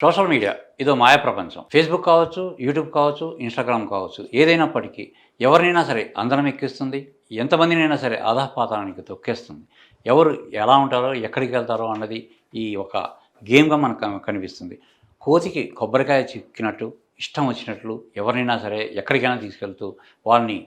Social media ఇదో మాయా ప్రపంచం. Facebook కావచ్చు, యూట్యూబ్ కావచ్చు, ఇన్‌స్టాగ్రామ్ కావచ్చు. ఏదైనప్పటికీ ఎవరినైనా సరే అందలం ఎక్కిస్తుంది. ఎంతమందినైనా సరే అధఃపాతాళానికి తొక్కేస్తుంది. ఎవరు ఎలా ఉంటారో, ఎక్కడికి వెళ్తారో అన్నది ఈ ఒక గేమ్‌గా మనకు కనిపిస్తుంది. కోతికి కొబ్బరికాయ చిక్కినట్టు, ఇష్టం వచ్చినట్లు ఎవరినైనా సరే ఎక్కడికైనా తీసుకెళ్తూ వాళ్ళని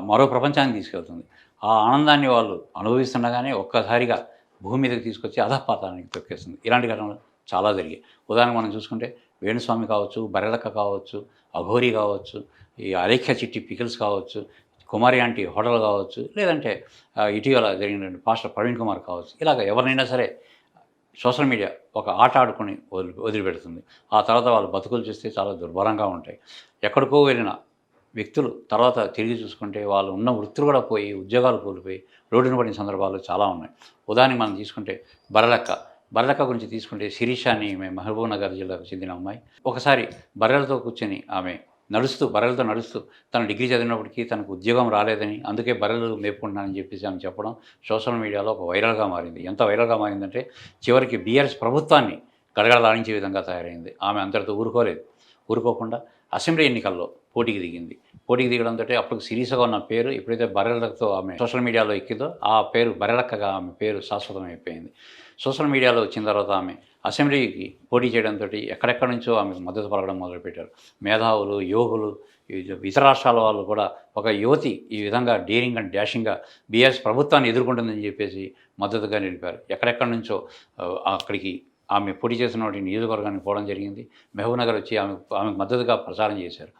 మరో ప్రపంచానికి తీసుకెళ్తుంది. ఆ ఆనందాన్ని వాళ్ళు అనుభవిస్తుండగానే ఒక్కసారిగా భూమి మీదకి తీసుకొచ్చి అధఃపాతాళానికి తొక్కేస్తుంది. ఇలాంటి ఘటనలు చాలా జరిగాయి. ఉదాహరణకు మనం చూసుకుంటే వేణుస్వామి కావచ్చు, బర్రెలక్క కావచ్చు, అఘోరి కావచ్చు, ఈ అలేఖ్య చిట్టి పికిల్స్ కావచ్చు, కుమారి ఆంటీ హోటల్ కావచ్చు, లేదంటే ఇటీవల జరిగినటువంటి పాస్టర్ ప్రవీణ్ కుమార్ కావచ్చు. ఇలాగ ఎవరినైనా సరే సోషల్ మీడియా ఒక ఆట ఆడుకొని వదిలిపెడుతుంది. ఆ తర్వాత వాళ్ళ బతుకులు చూస్తే చాలా దుర్భరంగా ఉంటాయి. ఎక్కడికో వెళ్ళిన వ్యక్తులు తర్వాత తిరిగి చూసుకుంటే వాళ్ళు ఉన్న వృత్తులు కూడా పోయి, ఉద్యోగాలు కోల్పోయి రోడ్డున పడిన సందర్భాలు చాలా ఉన్నాయి. ఉదాహరణకి మనం తీసుకుంటే బర్రెలక్క. బర్రెలక్క గురించి తీసుకుంటే శిరీష అని ఈమె మహబూబ్‌నగర్ జిల్లాకు చెందిన అమ్మాయి. ఒకసారి బర్రెలతో కూర్చొని ఆమె బర్రెలతో నడుస్తూ తను డిగ్రీ చదివినప్పటికీ తనకు ఉద్యోగం రాలేదని, అందుకే బర్రెలు మేపుకుంటున్నానని చెప్పేసి ఆమె చెప్పడం సోషల్ మీడియాలో ఒక వైరల్‌గా మారింది. ఎంత వైరల్‌గా మారిందంటే చివరికి బీఆర్ఎస్ ప్రభుత్వాన్ని గడగడలాడించే విధంగా తయారైంది. ఆమె అంతటితో ఊరుకోలేదు. ఊరుకోకుండా అసెంబ్లీ ఎన్నికల్లో పోటీకి దిగింది. పోటీకి దిగడంతోటి అప్పుడు సిరీస్‌గా ఉన్న పేరు ఎప్పుడైతే బర్రెలతో ఆమె సోషల్ మీడియాలో ఎక్కిందో ఆ పేరు బర్రెలక్కగా ఆమె పేరు శాశ్వతమైపోయింది. సోషల్ మీడియాలో వచ్చిన తర్వాత ఆమె అసెంబ్లీకి పోటీ చేయడంతో ఎక్కడెక్కడి నుంచో ఆమెకు మద్దతు పలకడం మొదలుపెట్టారు. మేధావులు, యువకులు, ఇతర రాష్ట్రాల వాళ్ళు కూడా ఒక యువతి ఈ విధంగా డేరింగ్ అండ్ డాషింగ్‌గా బీఆర్ఎస్ ప్రభుత్వాన్ని ఎదుర్కొంటుందని చెప్పేసి మద్దతుగా నిలిపారు. ఎక్కడెక్కడి నుంచో అక్కడికి ఆమె పోటీ చేసినటువంటి నియోజకవర్గానికి పోవడం జరిగింది. మహబూబ్‌నగర్ వచ్చి ఆమెకు మద్దతుగా ప్రచారం చేశారు.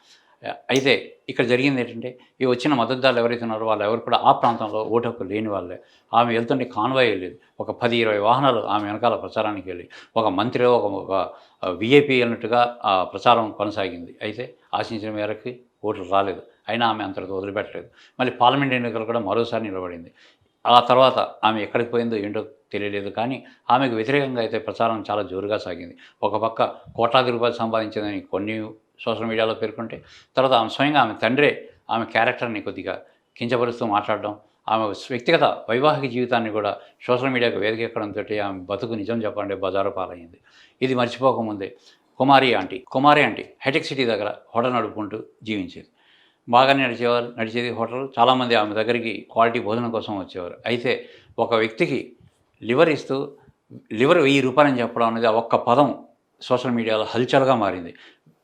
అయితే ఇక్కడ జరిగిందేంటంటే, ఈ వచ్చిన మద్దతుదారులు ఎవరైతే ఉన్నారో వాళ్ళెవరు కూడా ఆ ప్రాంతంలో ఓటు హక్కు లేని వాళ్ళే. ఆమె వెళ్తుంటే కాన్వాయ్ వెళ్ళేది. ఒక 10, 20 వాహనాలు ఆమె వెనకాల ప్రచారానికి వెళ్ళి, ఒక మంత్రో, ఒక వీఐపీ అన్నట్టుగా ఆ ప్రచారం కొనసాగింది. అయితే ఆశించిన మేరకి ఓట్లు రాలేదు. అయినా ఆమె అంతటితో వదిలిపెట్టలేదు. మళ్ళీ పార్లమెంట్ ఎన్నికలు కూడా మరోసారి నిలబడింది. ఆ తర్వాత ఆమె ఎక్కడికి పోయిందో ఏంటో తెలియలేదు. కానీ ఆమెకు వ్యతిరేకంగా అయితే ప్రచారం చాలా జోరుగా సాగింది. ఒక పక్క కోట్లాది రూపాయలు సంపాదించిందని కొన్ని సోషల్ మీడియాలో పేర్కొంటే, తర్వాత ఆమె స్వయంగా ఆమె తండ్రే ఆమె క్యారెక్టర్‌ని కొద్దిగా కించపరుస్తూ మాట్లాడడం, ఆమె వ్యక్తిగత వైవాహిక జీవితాన్ని కూడా సోషల్ మీడియాకు వేదికెక్కడంతోటి ఆమె బతుకు నిజం చెప్పాలంటే బజారు పాలైంది. ఇది మర్చిపోకముందే కుమారి ఆంటీ హైటెక్ సిటీ దగ్గర హోటల్ నడుపుకుంటూ జీవించేది. బాగానే నడిచేది హోటల్. చాలామంది ఆమె దగ్గరికి క్వాలిటీ భోజనం కోసం వచ్చేవారు. అయితే ఒక వ్యక్తికి లివర్ ఇస్తూ లివర్ రూ. 1000 అని చెప్పడం అనేది ఆ ఒక్క పదం సోషల్ మీడియాలో హల్చల్‌గా మారింది.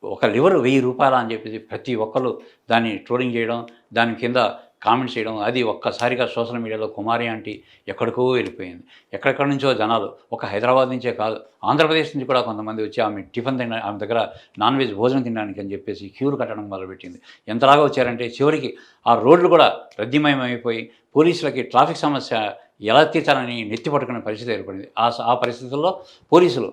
ఒక లివర్ రూ. 1000 అని చెప్పేసి ప్రతి ఒక్కళ్ళు దాన్ని ట్రోలింగ్ చేయడం, దాని కింద కామెంట్స్ చేయడం, అది ఒక్కసారిగా సోషల్ మీడియాలో కుమారి ఆంటీ ఎక్కడికో వెళ్ళిపోయింది. ఎక్కడెక్కడి నుంచో జనాలు ఒక హైదరాబాద్ నుంచే కాదు, ఆంధ్రప్రదేశ్ నుంచి కూడా కొంతమంది వచ్చి ఆమె టిఫిన్ ఆమె దగ్గర నాన్ వెజ్ భోజనం తినడానికి అని చెప్పేసి క్యూలు కట్టడం మొదలుపెట్టింది. ఎంతలాగా వచ్చారంటే చివరికి ఆ రోడ్లు కూడా రద్దీమయమైపోయి పోలీసులకి ట్రాఫిక్ సమస్య ఎలా తీర్చాలని నెత్తి పట్టుకునే పరిస్థితి ఏర్పడింది. ఆ పరిస్థితుల్లో పోలీసులు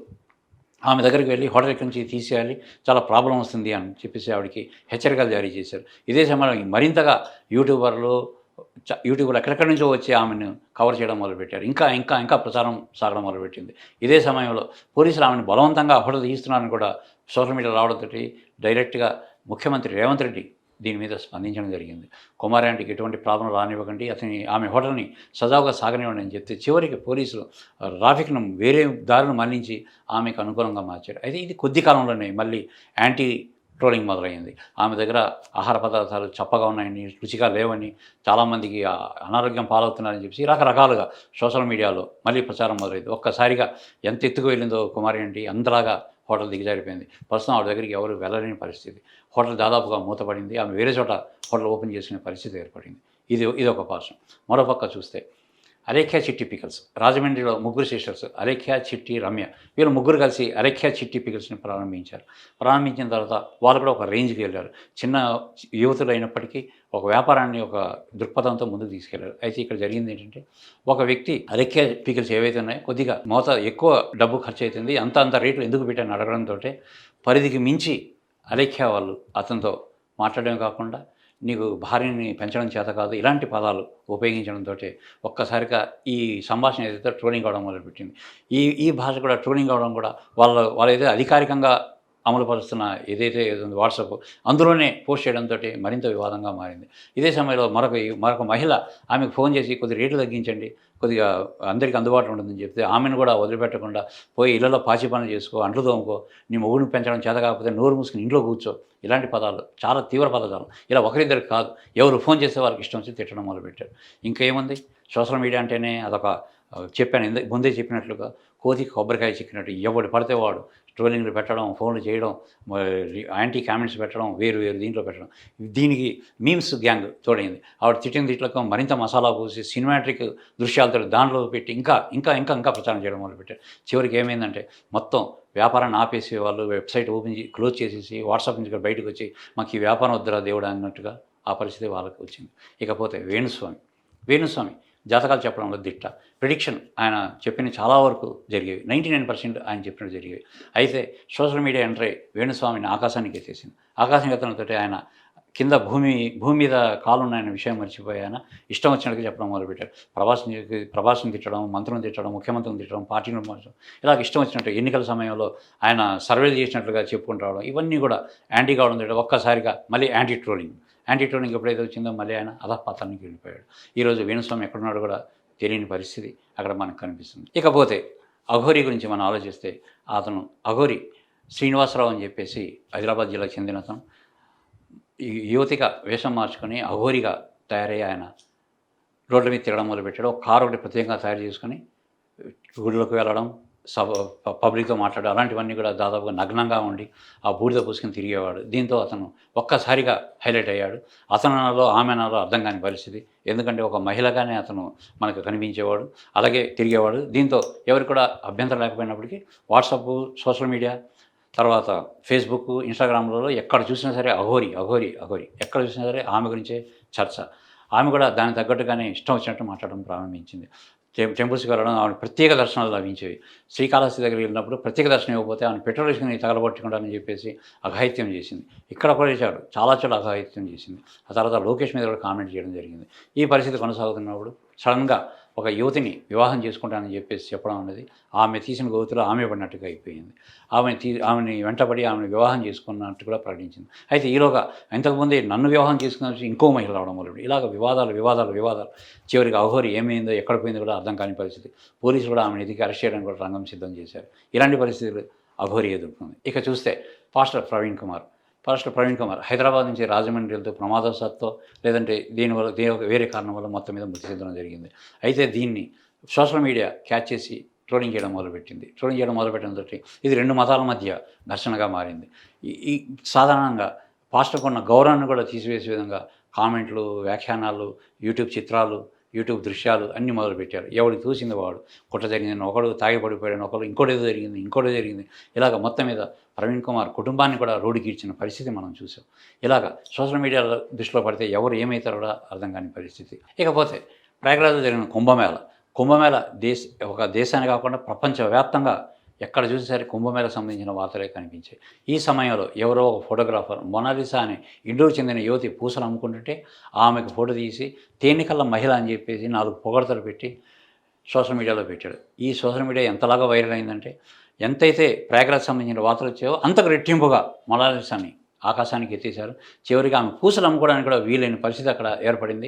ఆమె దగ్గరికి వెళ్ళి హోటల్ ఇక్కడి నుంచి తీసేయాలి, చాలా ప్రాబ్లమ్ వస్తుంది అని చెప్పేసి ఆవిడకి హెచ్చరికలు జారీ చేశారు. ఇదే సమయంలో మరింతగా యూట్యూబర్లు యూట్యూబ్‌లో ఎక్కడెక్కడి నుంచో వచ్చి ఆమెను కవర్ చేయడం మొదలుపెట్టారు. ఇంకా ప్రచారం సాగడం మొదలుపెట్టింది. ఇదే సమయంలో పోలీసులు ఆమెను బలవంతంగా హోటల్ తీస్తున్నారని కూడా సోషల్ మీడియాలో రావడంతోటి డైరెక్ట్‌గా ముఖ్యమంత్రి రేవంత్ రెడ్డి దీని మీద స్పందించడం జరిగింది. కుమారి ఆంటీకి ఎటువంటి ప్రాబ్లమ్ రానివ్వకండి, ఆమె హోటల్‌ని సజావుగా సాగనివ్వండి అని చెప్తే చివరికి పోలీసులు ట్రాఫిక్‌ను వేరే దారిన మళ్లించి ఆమెకు అనుకూలంగా మార్చారు. అయితే ఇది కొద్ది కాలంలోనే మళ్ళీ యాంటీ ట్రోలింగ్ మొదలైంది. ఆమె దగ్గర ఆహార పదార్థాలు చప్పగా ఉన్నాయని, రుచిగా లేవని, చాలామందికి అనారోగ్యం పాలవుతున్నారని చెప్పేసి రకరకాలుగా సోషల్ మీడియాలో మళ్ళీ ప్రచారం మొదలైంది. ఒక్కసారిగా ఎంత ఎత్తుకు వెళ్ళిందో కుమారి ఆంటీ అంతలాగా హోటల్ దిగజారిపోయింది. ప్రస్తుతం ఆవిడ దగ్గరికి ఎవరు వెళ్ళలేని పరిస్థితి. హోటల్ దాదాపుగా మూతపడింది. ఆమె వేరే చోట హోటల్ ఓపెన్ చేసుకునే పరిస్థితి ఏర్పడింది. ఇదొక పార్శ్వం. మరో పక్క చూస్తే అలేఖ్య చిట్టి పికిల్స్. రాజమండ్రిలో ముగ్గురు సిస్టర్స్ అలేఖ్య, చిట్టి, రమ్య. వీళ్ళు ముగ్గురు కలిసి అలేఖ్య చిట్టి పికిల్స్‌ని ప్రారంభించారు. ప్రారంభించిన తర్వాత వాళ్ళు కూడా ఒక రేంజ్‌కి వెళ్ళారు. చిన్న యువతులు అయినప్పటికీ ఒక వ్యాపారాన్ని ఒక దృక్పథంతో ముందుకు తీసుకెళ్లారు. అయితే ఇక్కడ జరిగిందేంటంటే, ఒక వ్యక్తి అలేఖ్య పికిల్స్ ఏవైతే ఉన్నాయో కొద్దిగా ఎక్కువ డబ్బు ఖర్చయితుంది. అంత రేట్లు ఎందుకు పెట్టారని అడగడంతోటే పరిధికి మించి అలేఖ్య వాళ్ళు అతనితో మాట్లాడడమే కాకుండా నీకు భార్యని పెంచడం చేత కాదు ఇలాంటి పదాలు ఉపయోగించడంతోటి ఒక్కసారిగా ఈ సంభాషణ ఏదైతే ట్రోలింగ్ అవ్వడం మొదలుపెట్టింది. ఈ భాష కూడా ట్రోలింగ్ అవ్వడం కూడా వాళ్ళేదో అధికారికంగా అమలుపరుస్తున్న ఏదైతే ఏదో వాట్సాప్ అందులోనే పోస్ట్ చేయడంతో మరింత వివాదంగా మారింది. ఇదే సమయంలో మరొక మహిళ ఆమెకు ఫోన్ చేసి కొద్దిగా రేట్లు తగ్గించండి, కొద్దిగా అందరికీ అందుబాటులో ఉంటుందని చెప్తే ఆమెను కూడా వదిలిపెట్టకుండా పోయి ఇళ్లలో పాచి పనులు చేసుకో, అంట్లు తోముకో, నీ మొగుడిని పెంచడం చేత కాకపోతే నోరు మూసుకుని ఇంట్లో కూర్చో, ఇలాంటి పదాలు చాలా తీవ్ర పదజాలం. ఇలా ఒకరిద్దరికి కాదు, ఎవరు ఫోన్ చేసే వారికి ఇష్టం వచ్చి తిట్టడం మొదలుపెట్టారు. ఇంకా ఏముంది, సోషల్ మీడియా అంటేనే అదొక చెప్పాను ముందే చెప్పినట్లుగా కోతికి కొబ్బరికాయ చిక్కినట్టు ఎవడు పడితే వాడు ట్రోలింగ్లు పెట్టడం, ఫోన్లు చేయడం, యాంటీ కామెంట్స్ పెట్టడం, వేరు దీంట్లో పెట్టడం. దీనికి మీమ్స్ గ్యాంగ్ తోడైంది. ఆవిడ తిట్టిన తిట్లకు మరింత మసాలా పూసి సినిమాటిక్ దృశ్యాలతో దాంట్లో పెట్టి ఇంకా ఇంకా ఇంకా ఇంకా ప్రచారం చేయడం మొదలుపెట్టారు. చివరికి ఏమైందంటే మొత్తం వ్యాపారాన్ని ఆపేసి వాళ్ళు వెబ్సైట్ ఓపెన్ క్లోజ్ చేసేసి వాట్సాప్ నుంచి కూడా బయటకు వచ్చి మాకు ఈ వ్యాపారం వద్దురా దేవుడు అన్నట్టుగా ఆ పరిస్థితి వాళ్ళకి వచ్చింది. ఇకపోతే వేణుస్వామి జాతకాలు చెప్పడంలో దిట్ట. ప్రిడిక్షన్ ఆయన చెప్పిన చాలా వరకు జరిగేవి. 99% ఆయన చెప్పినట్టు జరిగేవి. అయితే సోషల్ మీడియా ఎంటర్ అయ్యి వేణుస్వామిని ఆకాశానికి ఎత్తేసింది. ఆకాశానికి ఎత్తడంతో ఆయన కింద భూమి మీద కాలున్నాయన్న విషయం మర్చిపోయి ఆయన ఇష్టం వచ్చినట్టుగా చెప్పడం మొదలుపెట్టారు. ప్రభాస్ని తిట్టడం, మంత్రులను తిట్టడం, ముఖ్యమంత్రిని తిట్టడం, పార్టీని మార్చడం, ఇలాగ ఇష్టం వచ్చినట్టు ఎన్నికల సమయంలో ఆయన సర్వేలు చేసినట్లుగా చెప్పుకుంటూ రావడం, ఇవన్నీ కూడా యాంటీ కావడం ఒక్కసారిగా మళ్ళీ యాంటీ ట్రోలింగ్ ఎప్పుడైతే వచ్చిందో మళ్ళీ ఆయన అధఃపతనానికి వెళ్ళిపోయాడు. ఈరోజు వేణుస్వామి ఎక్కడున్నాడు కూడా తెలియని పరిస్థితి అక్కడ మనకు కనిపిస్తుంది. ఇకపోతే అఘోరి గురించి మనం ఆలోచిస్తే అతను అఘోరి శ్రీనివాసరావు అని చెప్పేసి హైదరాబాద్ జిల్లాకు చెందిన అతను యువతిగా వేషం మార్చుకొని అఘోరిగా తయారయ్యి ఆయన రోడ్ల మీద తిరగడం మొదలుపెట్టాడు. ఒక కారు ఒకటి ప్రత్యేకంగా తయారు చేసుకొని గుడిలోకి వెళ్ళడం, పబ్లిక్తో మాట్లాడడం, అలాంటివన్నీ కూడా దాదాపుగా నగ్నంగా ఉండి ఆ బూడిద పూసుకొని తిరిగేవాడు. దీంతో అతను ఒక్కసారిగా హైలైట్ అయ్యాడు. అతనలో ఆమెనలో అర్థం కాని పరిస్థితి. ఎందుకంటే ఒక మహిళగానే అతను మనకు కనిపించేవాడు, అలాగే తిరిగేవాడు. దీంతో ఎవరికి కూడా అభ్యంతరం లేకపోయినప్పటికీ వాట్సాప్, సోషల్ మీడియా, తర్వాత ఫేస్బుక్, ఇన్స్టాగ్రామ్లలో ఎక్కడ చూసినా సరే అఘోరి ఎక్కడ చూసినా సరే ఆమె గురించే చర్చ. ఆమె కూడా దానికి తగ్గట్టుగానే ఇష్టం వచ్చినట్టు మాట్లాడడం ప్రారంభించింది. టెంపుల్స్కి వెళ్ళడం, ఆమె ప్రత్యేక దర్శనాలు లభించేవి. శ్రీకాళహస్తి దగ్గరికి వెళ్ళినప్పుడు ప్రత్యేక దర్శనం ఇవ్వకపోతే ఆమె పెట్రోల్ వేసుకుని తగలబట్టుకుంటానని చెప్పేసి అఘాయిత్యం చేసింది. ఇక్కడ కూడా చేశాడు, చాలా అఘాయిత్యం చేసింది. ఆ తర్వాత లోకేష్ మీద కూడా కామెంట్ చేయడం జరిగింది. ఈ పరిస్థితి కొనసాగుతున్నప్పుడు సడన్గా ఒక యువతిని వివాహం చేసుకుంటానని చెప్పేసి చెప్పడం అనేది ఆమె తీసిన గోతులో ఆమె పడినట్టుగా అయిపోయింది. ఆమెని వెంటబడి ఆమెను వివాహం చేసుకున్నట్టు కూడా ప్రకటించింది. అయితే ఈలోగా ఇంతకుముందే నన్ను వివాహం చేసుకున్న ఇంకో మహిళ రావడం మొదలు ఇలాగ వివాదాలు చివరికి అఘోరి ఏమైందో ఎక్కడ పోయిందో కూడా అర్థం కాని పరిస్థితి. పోలీసులు కూడా ఆమెను ఎదిగి అరెస్ట్ చేయడానికి కూడా రంగం సిద్ధం చేశారు. ఇలాంటి పరిస్థితులు అఘోరి ఎదుర్కొంది. ఇక చూస్తే పాస్టర్ ప్రవీణ్ కుమార్ హైదరాబాద్ నుంచి రాజమండ్రి వెళ్తూ ప్రమాదవశాత్తు లేదంటే దీనివల్ల వేరే కారణం వల్ల మొత్తం మీద మృతి చెందడం జరిగింది. అయితే దీన్ని సోషల్ మీడియా క్యాచ్ చేసి ట్రోలింగ్ చేయడం మొదలుపెట్టడంతో ఇది రెండు మతాల మధ్య ఘర్షణగా మారింది. ఈ సాధారణంగా పాస్టర్కు ఉన్న గౌరవాన్ని కూడా తీసివేసే విధంగా కామెంట్లు, వ్యాఖ్యానాలు, యూట్యూబ్ చిత్రాలు, యూట్యూబ్ దృశ్యాలు అన్నీ మొదలుపెట్టారు. ఎవడికి చూసింది వాడు కుట్ర జరిగిందని, ఒకడు తాగిపడిపోయాడని, ఒకడు ఇంకోటి జరిగింది. ఇలాగ మొత్తం మీద ప్రవీణ్ కుమార్ కుటుంబాన్ని కూడా రోడ్డుకి ఇచ్చిన పరిస్థితి మనం చూసాం. ఇలాగ సోషల్ మీడియాలో దృష్టిలో పడితే ఎవరు ఏమవుతారో కూడా అర్థం కాని పరిస్థితి. ఇకపోతే ప్రయాగరాజ్లో జరిగిన కుంభమేళ ఒక దేశాన్ని కాకుండా ప్రపంచవ్యాప్తంగా ఎక్కడ చూసేసరికి కుంభమేళకు సంబంధించిన వార్తలే కనిపించాయి. ఈ సమయంలో ఎవరో ఒక ఫోటోగ్రాఫర్ మొనాలిసా అని ఇండోర్ చెందిన యువతి పూసలు అమ్ముకుంటుంటే ఆమెకు ఫోటో తీసి తేనికల్ల మహిళ అని చెప్పేసి 4 పొగడతలు పెట్టి సోషల్ మీడియాలో పెట్టాడు. ఈ సోషల్ మీడియా ఎంతలాగా వైరల్ అయిందంటే ఎంతైతే ప్రయాగరాజ్ సంబంధించిన వార్తలు వచ్చాయో అంతకు రెట్టింపుగా మొనాలిసాని ఆకాశానికి ఎత్తేశారు. చివరికి ఆమె పూసలు అమ్ముకోవడానికి కూడా వీలైన పరిస్థితి అక్కడ ఏర్పడింది.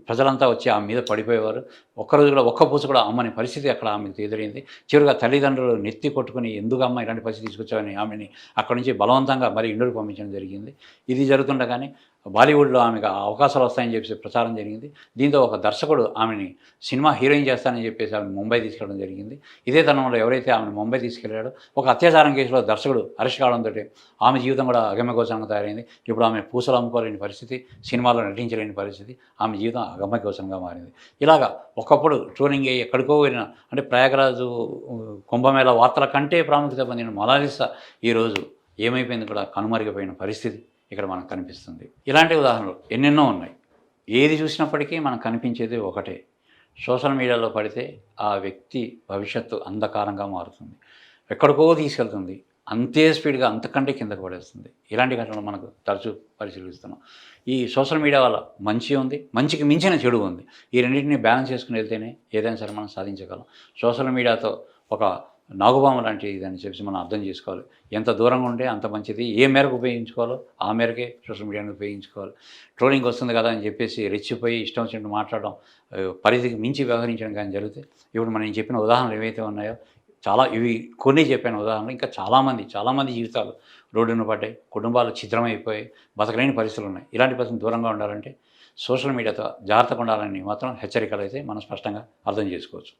ప్రజలంతా వచ్చి ఆమె మీద పడిపోయేవారు. ఒక్కరోజు కూడా ఒక్క పూస కూడా అమ్మని పరిస్థితి అక్కడ ఆమెకు ఎదురైంది. చివరిగా తల్లిదండ్రులు నెత్తి కొట్టుకుని ఎందుకు అమ్మ ఇలాంటి పరిస్థితి తీసుకొచ్చామని ఆమెని అక్కడి నుంచి బలవంతంగా మరి ఇండోర్కి పంపించడం జరిగింది. ఇది జరుగుతుండగానే బాలీవుడ్లో ఆమెకు అవకాశాలు వస్తాయని చెప్పేసి ప్రచారం జరిగింది. దీంతో ఒక దర్శకుడు ఆమెని సినిమా హీరోయిన్ చేస్తానని చెప్పేసి ఆమెను ముంబై తీసుకెళ్ళడం జరిగింది. ఇదే తరుణంలో ఎవరైతే ఆమెను ముంబై తీసుకెళ్లాడో ఒక అత్యాచారం కేసులో దర్శకుడు అరెస్ట్ కావడంతో ఆమె జీవితం కూడా అగమ్యగోచరంగా తయారైంది. ఇప్పుడు ఆమె పూసలు అమ్ముకోలేని పరిస్థితి, సినిమాలో నటించలేని పరిస్థితి, ఆమె జీవితం అగమ్యగోచరంగా మారింది. ఇలాగా ఒకప్పుడు ట్రోలింగ్ ఎక్కడికో వెళ్ళిన అంటే ప్రయాగరాజు కుంభమేళ వార్తల కంటే ప్రాముఖ్యత పొందిన మొనాలిసా ఈరోజు ఏమైపోయింది కూడా కనుమరుగైపోయిన పరిస్థితి ఇక్కడ మనకు కనిపిస్తుంది. ఇలాంటి ఉదాహరణలు ఎన్నెన్నో ఉన్నాయి. ఏది చూసినప్పటికీ మనకు కనిపించేది ఒకటే, సోషల్ మీడియాలో పడితే ఆ వ్యక్తి భవిష్యత్తు అంధకారంగా మారుతుంది, ఎక్కడికో తీసుకెళ్తుంది, అంతే స్పీడ్గా అంతకంటే కిందకు పడేస్తుంది. ఇలాంటి ఘటనలు మనకు తరచూ పరిశీలిస్తున్నాం. ఈ సోషల్ మీడియా వల్ల మంచి ఉంది, మంచికి మించిన చెడు ఉంది. ఈ రెండింటిని బ్యాలెన్స్ చేసుకుని వెళ్తేనే ఏదైనా సరే మనం సాధించగలం. సోషల్ మీడియాతో ఒక నాగుపాము లాంటి ఇదని చెప్పేసి మనం అర్థం చేసుకోవాలి. ఎంత దూరంగా ఉంటే అంత మంచిది. ఏ మేరకు ఉపయోగించుకోవాలో ఆ మేరకే సోషల్ మీడియాని ఉపయోగించుకోవాలి. ట్రోలింగ్ వస్తుంది కదా అని చెప్పేసి రెచ్చిపోయి ఇష్టం వచ్చినట్టు మాట్లాడడం, పరిధికి మించి వ్యవహరించడం గాని జరిగితే ఇప్పుడు మనం చెప్పిన ఉదాహరణలు ఏవైతే ఉన్నాయో చాలా ఇవి కొన్ని చెప్పాను ఉదాహరణలు. ఇంకా చాలామంది జీవితాలు రోడ్డున పడ్డాయి. కుటుంబాలు ఛిద్రమైపోయాయి. బతకలేని పరిస్థితులున్నాయి. ఇలాంటి పరిస్థితులకు దూరంగా ఉండాలంటే సోషల్ మీడియాతో జాగ్రత్తగా ఉండాలని మాత్రం హెచ్చరికలైతే మనం స్పష్టంగా అర్థం చేసుకోవచ్చు.